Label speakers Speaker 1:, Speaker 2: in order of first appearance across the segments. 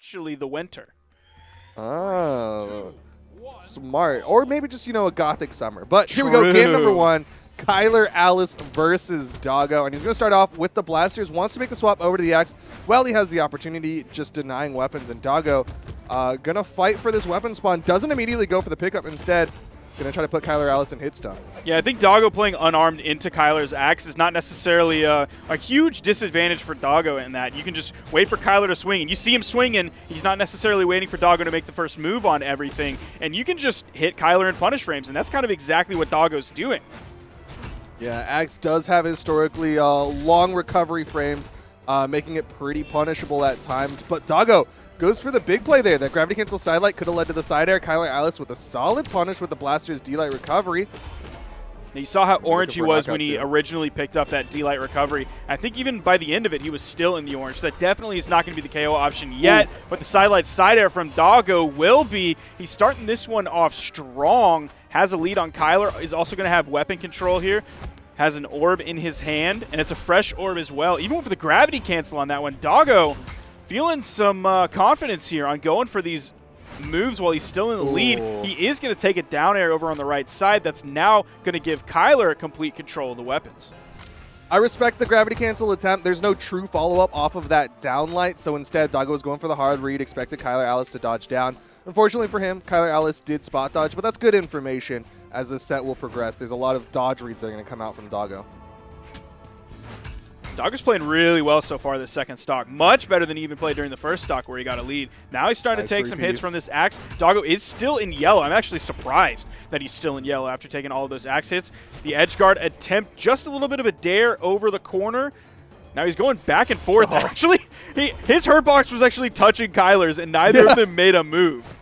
Speaker 1: actually the winter.
Speaker 2: Oh, smart. Or maybe just, a Gothic summer. But here we go, game number 1. Kylar Alice versus Doggo. And he's going to start off with the blasters. Wants to make the swap over to the axe. Well, he has the opportunity, just denying weapons. And Doggo going to fight for this weapon spawn. Doesn't immediately go for the pickup. Instead, going to try to put Kylar Alice in hit stun.
Speaker 1: Yeah, I think Doggo playing unarmed into Kylar's axe is not necessarily a huge disadvantage for Doggo in that. You can just wait for Kylar to swing, and you see him swinging. He's not necessarily waiting for Doggo to make the first move on everything, and you can just hit Kylar in punish frames, and that's kind of exactly what Doggo's doing.
Speaker 2: Yeah, axe does have historically long recovery frames, making it pretty punishable at times. But Doggo goes for the big play there. That gravity cancel sidelight could have led to the side air. Kylar Alice with a solid punish with the blaster's D-Light recovery.
Speaker 1: Now you saw how orange he was when he originally picked up that D-Light recovery. I think even by the end of it, he was still in the orange. So that definitely is not going to be the KO option yet. But the sidelight side air from Doggo will be. He's starting this one off strong. Has a lead on Kylar. Is also going to have weapon control here. Has an orb in his hand, and it's a fresh orb as well. Even with the gravity cancel on that one, Doggo feeling some confidence here on going for these moves while he's still in the lead. He is going to take a down air over on the right side. That's now going to give Kylar complete control of the weapons.
Speaker 2: I respect the gravity cancel attempt. There's no true follow-up off of that downlight, so instead Doggo was going for the hard read, expected Kylar Alice to dodge down. Unfortunately for him, Kylar Alice did spot dodge, but that's good information as this set will progress. There's a lot of dodge reads that are going to come out from Doggo.
Speaker 1: Doggo's playing really well so far this second stock. Much better than he even played during the first stock where he got a lead. Now he's starting to take some hits from this axe. Doggo is still in yellow. I'm actually surprised that he's still in yellow after taking all of those axe hits. The edge guard attempt, just a little bit of a dare over the corner. Now he's going back and forth. Actually, his hurt box was actually touching Kylar's, and neither of them made a move.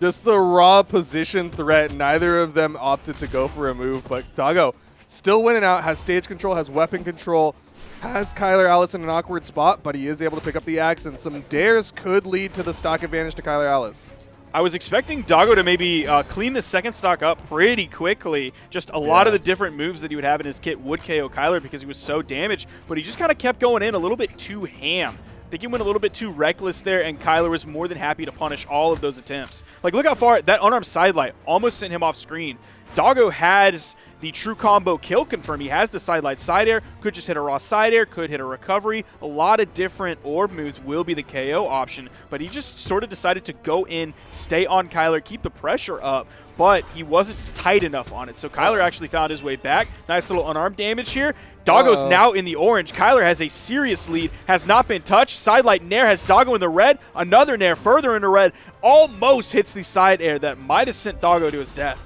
Speaker 2: Just the raw position threat. Neither of them opted to go for a move, but Doggo still winning out, has stage control, has weapon control, has Kylar Alice in an awkward spot, but he is able to pick up the axe, and some dares could lead to the stock advantage to Kylar Alice.
Speaker 1: I was expecting Doggo to maybe clean the second stock up pretty quickly. Just a lot of the different moves that he would have in his kit would KO Kylar because he was so damaged, but he just kind of kept going in a little bit too ham. I think he went a little bit too reckless there, and Kylar was more than happy to punish all of those attempts. Like, look how far that unarmed sidelight almost sent him off screen. Doggo has the true combo kill confirm. He has the sidelight side air, could just hit a raw side air, could hit a recovery. A lot of different orb moves will be the KO option, but he just sort of decided to go in, stay on Kylar, keep the pressure up, but he wasn't tight enough on it. So Kylar actually found his way back. Nice little unarmed damage here. Doggo's now in the orange. Kylar has a serious lead, has not been touched. Sidelight Nair has Doggo in the red. Another Nair further into red. Almost hits the side air that might have sent Doggo to his death.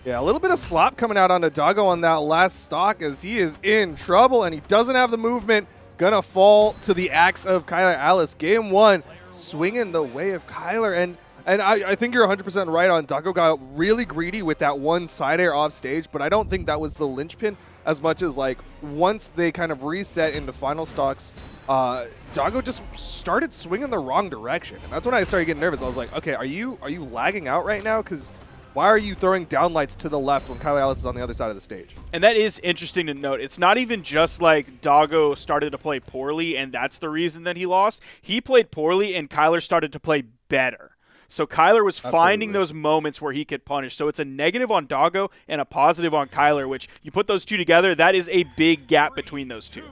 Speaker 2: Yeah, a little bit of slop coming out onto Doggo on that last stock as he is in trouble, and he doesn't have the movement. Gonna fall to the axe of Kylar Alice. Game 1, swinging the way of Kylar, and I think you're 100% right on. Doggo got really greedy with that one side air off stage, but I don't think that was the linchpin as much as, like, once they kind of reset into final stocks, Doggo just started swinging the wrong direction, and that's when I started getting nervous. I was like, okay, are you lagging out right now? Because why are you throwing downlights to the left when Kylar Alice is on the other side of the stage?
Speaker 1: And that is interesting to note. It's not even just like Doggo started to play poorly and that's the reason that he lost. He played poorly and Kylar started to play better. So Kylar was finding those moments where he could punish. So it's a negative on Doggo and a positive on Kylar, which you put those two together, that is a big gap between those two.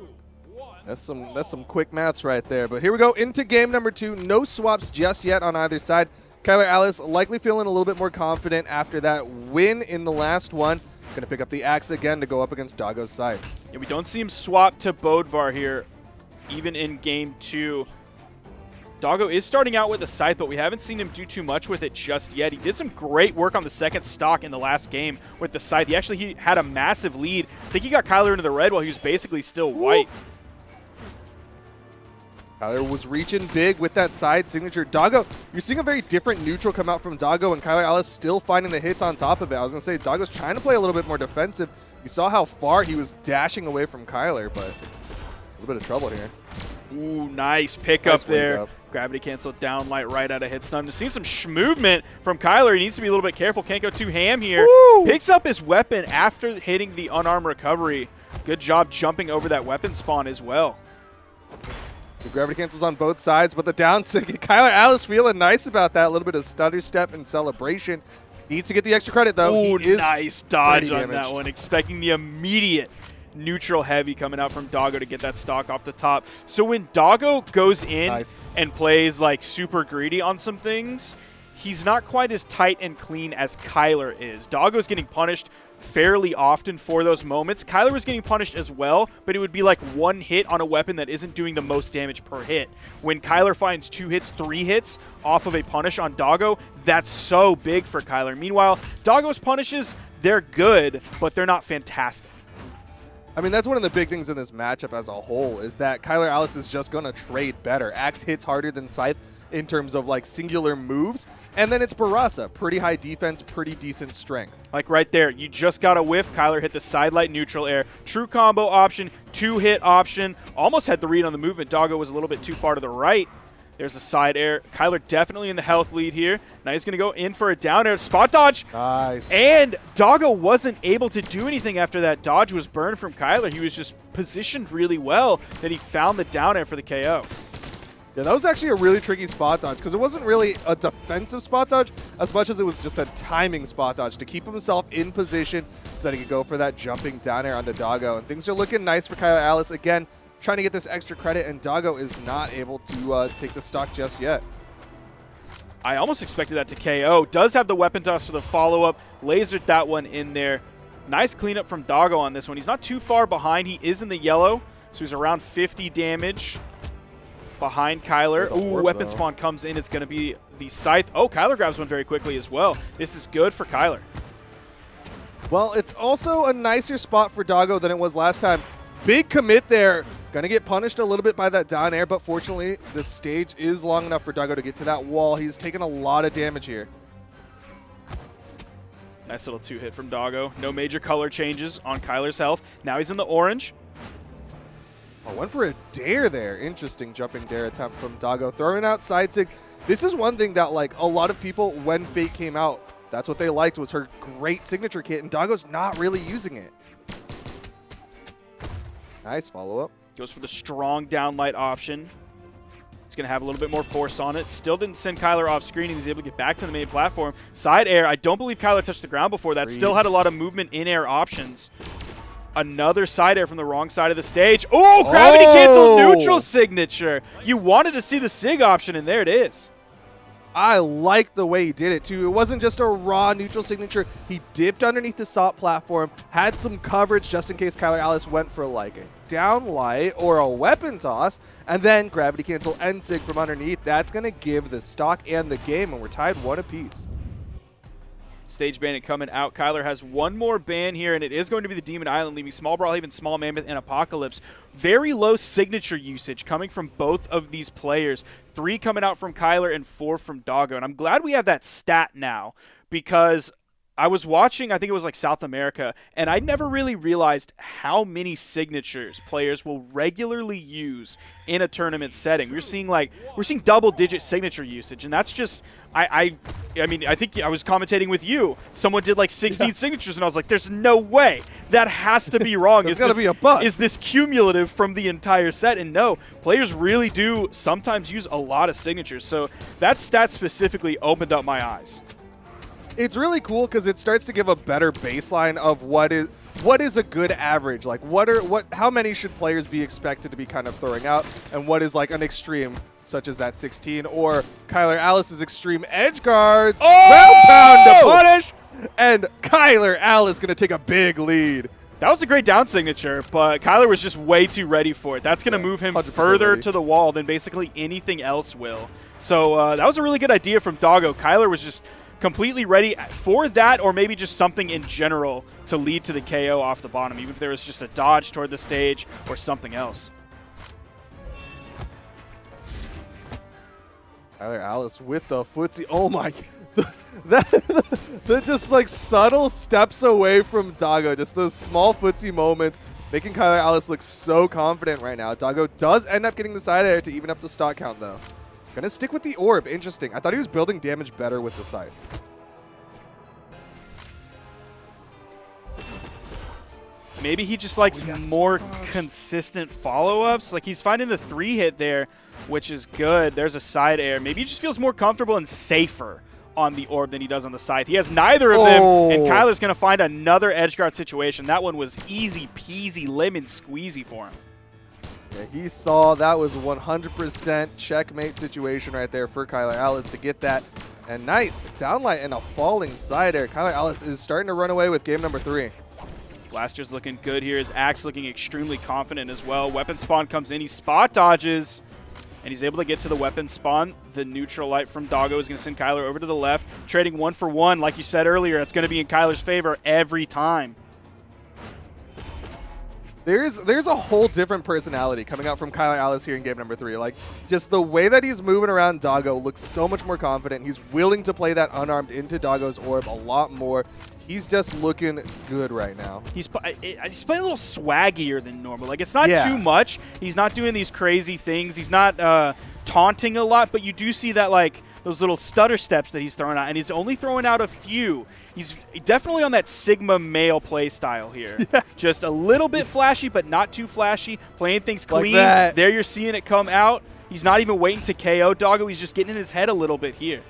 Speaker 2: That's some quick maths right there. But here we go into game number 2. No swaps just yet on either side. Kylar Alice likely feeling a little bit more confident after that win in the last one. Going to pick up the axe again to go up against Doggo's side.
Speaker 1: Yeah, we don't see him swap to Bodvar here, even in game 2. Doggo is starting out with a scythe, but we haven't seen him do too much with it just yet. He did some great work on the second stock in the last game with the scythe. He had a massive lead. I think he got Kylar into the red while he was basically still white.
Speaker 2: Kylar was reaching big with that side signature. Doggo, you're seeing a very different neutral come out from Doggo, and Kylar Alice still finding the hits on top of it. I was going to say, Doggo's trying to play a little bit more defensive. You saw how far he was dashing away from Kylar, but a little bit of trouble here.
Speaker 1: Ooh, nice pickup there. Gravity cancel down light right out of hit stun. To see some movement from Kylar, he needs to be a little bit careful. Can't go too ham here. Woo! Picks up his weapon after hitting the unarmed recovery. Good job jumping over that weapon spawn as well.
Speaker 2: The gravity cancels on both sides, but the down tick, Kylar Alice feeling nice about that. A little bit of stutter step and celebration. Needs to get the extra credit, though.
Speaker 1: Ooh,
Speaker 2: He is
Speaker 1: nice dodge on
Speaker 2: damaged.
Speaker 1: that one. Expecting the immediate neutral heavy coming out from Doggo to get that stock off the top. So when Doggo goes in and plays like super greedy on some things, he's not quite as tight and clean as Kylar is. Doggo's getting punished fairly often for those moments. Kylar was getting punished as well, but it would be like one hit on a weapon that isn't doing the most damage per hit. When Kylar finds 2 hits, 3 hits off of a punish on Doggo, that's so big for Kylar. Meanwhile, Doggo's punishes, they're good, but they're not fantastic.
Speaker 2: I mean, that's one of the big things in this matchup as a whole is that Kylar Alice is just going to trade better. Axe hits harder than Scythe in terms of like singular moves. And then it's Barasa. Pretty high defense, pretty decent strength.
Speaker 1: Like right there, you just got a whiff. Kylar hit the side light neutral air. True combo option, 2-hit option. Almost had the read on the movement. Doggo was a little bit too far to the right. There's a side air. Kylar definitely in the health lead here. Now he's going to go in for a down air. Spot dodge.
Speaker 2: Nice.
Speaker 1: And Doggo wasn't able to do anything after that dodge was burned from Kylar. He was just positioned really well that he found the down air for the KO.
Speaker 2: Yeah, that was actually a really tricky spot dodge because it wasn't really a defensive spot dodge as much as it was just a timing spot dodge to keep himself in position so that he could go for that jumping down air onto Doggo. And things are looking nice for Kylar Alice. Again, trying to get this extra credit, and Doggo is not able to take the stock just yet.
Speaker 1: I almost expected that to KO. Does have the weapon toss for the follow-up. Lasered that one in there. Nice cleanup from Doggo on this one. He's not too far behind. He is in the yellow, so he's around 50 damage behind Kylar. Ooh, weapon spawn comes in. It's going to be the Scythe. Oh, Kylar grabs one very quickly as well. This is good for Kylar.
Speaker 2: Well, it's also a nicer spot for Doggo than it was last time. Big commit there. Going to get punished a little bit by that down air, but fortunately, the stage is long enough for Doggo to get to that wall. He's taken a lot of damage here.
Speaker 1: Nice little 2-hit from Doggo. No major color changes on Kylar's health. Now he's in the orange.
Speaker 2: Oh, went for a dare there. Interesting jumping dare attempt from Doggo. Throwing out side 6. This is one thing that like a lot of people, when Fate came out, that's what they liked was her great signature kit, and Doggo's not really using it. Nice follow-up.
Speaker 1: Goes for the strong downlight option. It's going to have a little bit more force on it. Still didn't send Kylar off screen, and he's able to get back to the main platform. Side air. I don't believe Kylar touched the ground before that. Still had a lot of movement in air options. Another side air from the wrong side of the stage. Oh, gravity cancel neutral signature. You wanted to see the SIG option, and there it is.
Speaker 2: I like the way he did it, too. It wasn't just a raw neutral signature. He dipped underneath the SOP platform, had some coverage just in case Kylar Alice went for like a down light or a weapon toss, and then gravity cancel and SIG from underneath. That's going to give the stock and the game, and we're tied 1 apiece.
Speaker 1: Stage Bandit coming out. Kylar has one more ban here, and it is going to be the Demon Island, leaving Small Brawlhaven, Small Mammoth, and Apocalypse. Very low signature usage coming from both of these players. 3 coming out from Kylar and 4 from Doggo. And I'm glad we have that stat now because I was watching, I think it was like South America, and I never really realized how many signatures players will regularly use in a tournament setting. We're seeing double-digit signature usage, and that's just I mean, I think I was commentating with you. Someone did like 16 signatures, and I was like, "There's no way that has to be wrong."
Speaker 2: There's got to be a bug.
Speaker 1: Is this cumulative from the entire set? And no, players really do sometimes use a lot of signatures. So that stat specifically opened up my eyes.
Speaker 2: It's really cool because it starts to give a better baseline of what is a good average. Like how many should players be expected to be kind of throwing out, and what is like an extreme such as that 16 or Kylar Alice's extreme edge guards.
Speaker 1: Oh!
Speaker 2: Pound to punish, and Kylar Alice going to take a big lead.
Speaker 1: That was a great down signature, but Kylar was just way too ready for it. That's going to move him further
Speaker 2: ready
Speaker 1: to the wall than basically anything else will. So that was a really good idea from Doggo. Kylar was just completely ready for that, or maybe just something in general to lead to the KO off the bottom, even if there was just a dodge toward the stage or something else.
Speaker 2: Kylar Alice with the footsie. Oh my, that just like subtle steps away from Doggo. Just those small footsie moments making Kylar Alice look so confident right now. Doggo does end up getting the side air to even up the stock count though. Gonna stick with the orb. Interesting. I thought he was building damage better with the scythe.
Speaker 1: Maybe he just likes more consistent follow-ups. Like, he's finding the 3-hit there, which is good. There's a side air. Maybe he just feels more comfortable and safer on the orb than he does on the scythe. He has neither of them, and Kylar's going to find another edge guard situation. That one was easy peasy lemon squeezy for him.
Speaker 2: Yeah, he saw that was 100% checkmate situation right there for Kylar Alice to get that. And nice downlight and a falling side air. Kylar Alice is starting to run away with game number 3.
Speaker 1: Blaster's looking good here. His Axe looking extremely confident as well. Weapon spawn comes in. He spot dodges, and he's able to get to the weapon spawn. The neutral light from Doggo is going to send Kylar over to the left. Trading 1 for 1, like you said earlier, it's going to be in Kylar's favor every time.
Speaker 2: There's a whole different personality coming out from Kylar Alice here in game number 3. Like, just the way that he's moving around Doggo looks so much more confident. He's willing to play that unarmed into Doggo's orb a lot more. He's just looking good right now. He's
Speaker 1: playing a little swaggier than normal. Like, it's not too much. He's not doing these crazy things. He's not taunting a lot, but you do see that, like, those little stutter steps that he's throwing out, and he's only throwing out a few. He's definitely on that Sigma male play style here. Yeah. Just a little bit flashy, but not too flashy. Playing things clean. Like there you're seeing it come out. He's not even waiting to KO Doggo. He's just getting in his head a little bit here.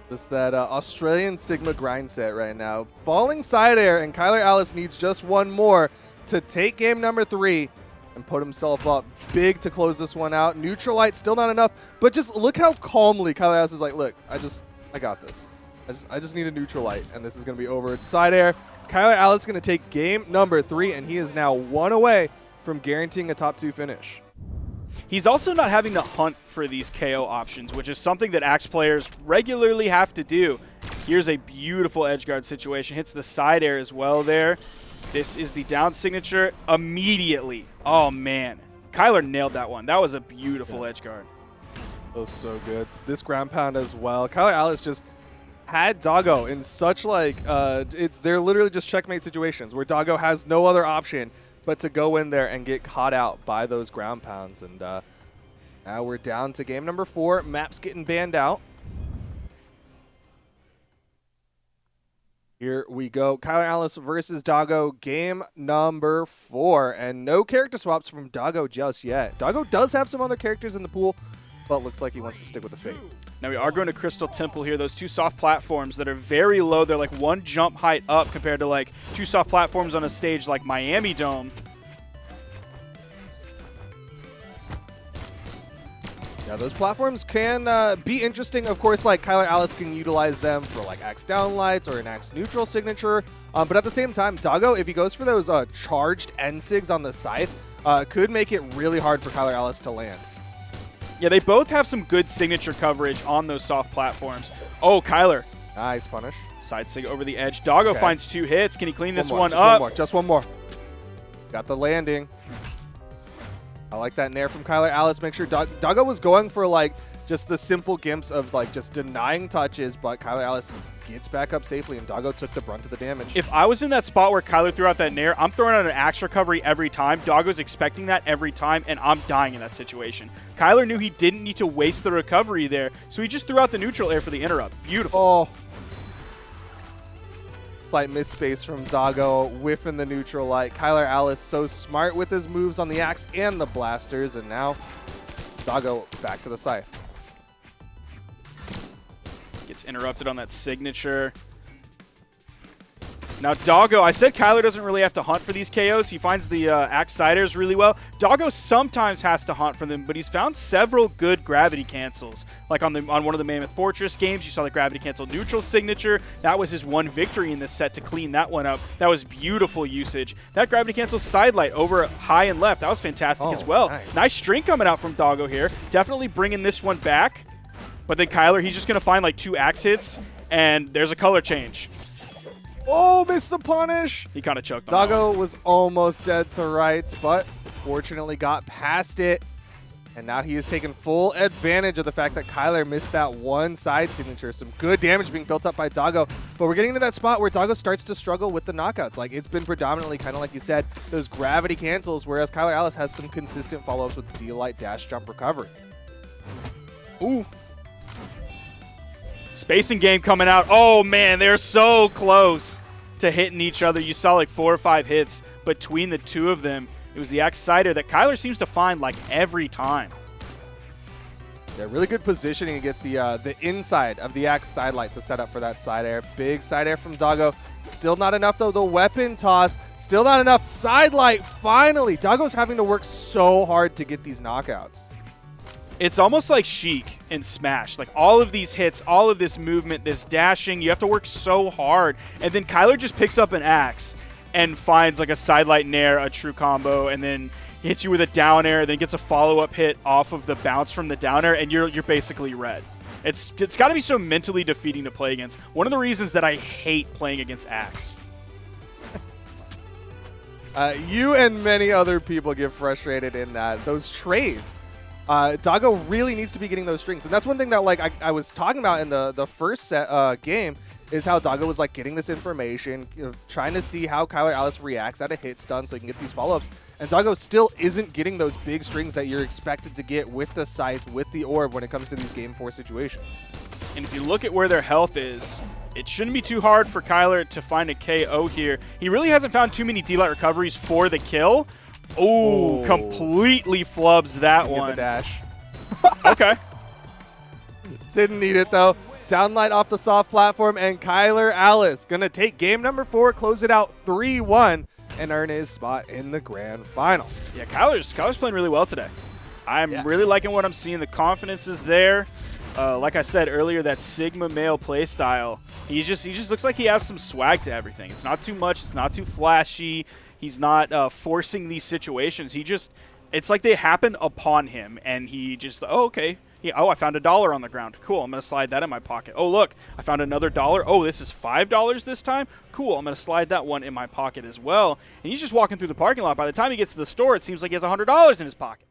Speaker 2: Just that Australian Sigma grind set right now. Falling side air, and Kylar Alice needs just one more to take game number 3 and put himself up big to close this one out. Neutral light still not enough, but just look how calmly Kylar Alice is like, look, I got this. I just need a neutral light, and this is going to be over. It's side air. Kylar Alice is going to take game number 3, and he is now 1 away from guaranteeing a top 2 finish.
Speaker 1: He's also not having to hunt for these KO options, which is something that Axe players regularly have to do. Here's a beautiful edgeguard situation. Hits the side air as well there. This is the down signature immediately. Oh, man. Kylar nailed that one. That was a beautiful edgeguard.
Speaker 2: That was so good. This ground pound as well. Kylar Alice just had Doggo in such like, they're literally just checkmate situations where Doggo has no other option but to go in there and get caught out by those ground pounds. And now we're down to game number 4. Map's getting banned out. Here we go. Kylar Alice versus Doggo, game number 4. And no character swaps from Doggo just yet. Doggo does have some other characters in the pool, but looks like he wants to stick with the Fate.
Speaker 1: Now we are going to Crystal Temple here. Those 2 soft platforms that are very low. They're like 1 jump height up compared to like 2 soft platforms on a stage like Miami Dome.
Speaker 2: Yeah, those platforms can be interesting. Of course, like Kylar Alice can utilize them for like axe downlights or an axe neutral signature. But at the same time, Doggo, if he goes for those charged N-sigs on the scythe, could make it really hard for Kylar Alice to land.
Speaker 1: Yeah, they both have some good signature coverage on those soft platforms. Oh, Kylar.
Speaker 2: Nice punish.
Speaker 1: Side sig over the edge. Doggo finds 2 hits. Can he clean this one
Speaker 2: up? Just one more. Got the landing. I like that nair from Kylar Alice. Make sure Doggo was going for like just the simple gimps of like just denying touches, but Kylar Alice gets back up safely, and Doggo took the brunt of the damage.
Speaker 1: If I was in that spot where Kylar threw out that nair, I'm throwing out an axe recovery every time. Doggo's expecting that every time, and I'm dying in that situation. Kylar knew he didn't need to waste the recovery there, so he just threw out the neutral air for the interrupt. Beautiful.
Speaker 2: Oh. Slight misspace from Doggo, whiffing the neutral light. Kylar Alice so smart with his moves on the axe and the blasters, and now Doggo back to the scythe.
Speaker 1: Gets interrupted on that signature. Now, Doggo, I said Kylar doesn't really have to hunt for these KOs. He finds the axe siders really well. Doggo sometimes has to hunt for them, but he's found several good gravity cancels. Like on one of the Mammoth Fortress games, you saw the gravity cancel neutral signature. That was his 1 victory in this set to clean that one up. That was beautiful usage. That gravity cancel side light over high and left, that was fantastic as well. Nice string coming out from Doggo here. Definitely bringing this one back. But then Kylar, he's just going to find like 2 axe hits, and there's a color change.
Speaker 2: Oh, missed the punish.
Speaker 1: He kind of choked on
Speaker 2: Doggo was almost dead to rights, but fortunately got past it. And now he is taking full advantage of the fact that Kylar missed that 1 side signature. Some good damage being built up by Doggo. But we're getting into that spot where Doggo starts to struggle with the knockouts. Like, it's been predominantly, kind of like you said, those gravity cancels, whereas Kylar Alice has some consistent follow-ups with D-Light, dash, jump, recovery.
Speaker 1: Ooh. Spacing game coming out. Oh, man, they're so close to hitting each other. You saw like 4 or 5 hits between the two of them. It was the Axe Sider that Kylar seems to find like every time.
Speaker 2: Yeah, really good positioning to get the inside of the Axe side light to set up for that side air. Big side air from Doggo. Still not enough, though. The weapon toss. Still not enough. Side light, finally. Doggo's having to work so hard to get these knockouts.
Speaker 1: It's almost like Sheik in Smash. Like all of these hits, all of this movement, this dashing, you have to work so hard. And then Kylar just picks up an Axe and finds like a side light nair, a true combo, and then hits you with a down air, then gets a follow-up hit off of the bounce from the down air, and you're basically red. It's got to be so mentally defeating to play against. One of the reasons that I hate playing against Axe.
Speaker 2: You and many other people get frustrated in that. Those trades. Doggo really needs to be getting those strings. And that's one thing that like I was talking about in the first game is how Doggo was like getting this information, trying to see how Kylar Alice reacts at a hit stun so he can get these follow-ups. And Doggo still isn't getting those big strings that you're expected to get with the Scythe, with the Orb when it comes to these Game 4 situations.
Speaker 1: And if you look at where their health is, it shouldn't be too hard for Kylar to find a KO here. He really hasn't found too many D-Light recoveries for the kill. Oh, completely flubs that one.
Speaker 2: Get the dash.
Speaker 1: Okay.
Speaker 2: Didn't need it, though. Downlight off the soft platform, and Kylar Alice going to take game number 4, close it out 3-1, and earn his spot in the grand final.
Speaker 1: Yeah, Kylar's playing really well today. I'm really liking what I'm seeing. The confidence is there. Like I said earlier, that Sigma male play style, he just looks like he has some swag to everything. It's not too much. It's not too flashy. He's not forcing these situations. It's like they happen upon him, and he just, oh, okay. Yeah, oh, I found $1 on the ground. Cool, I'm going to slide that in my pocket. Oh, look, I found another $1. Oh, this is $5 this time? Cool, I'm going to slide that one in my pocket as well. And he's just walking through the parking lot. By the time he gets to the store, it seems like he has $100 in his pocket.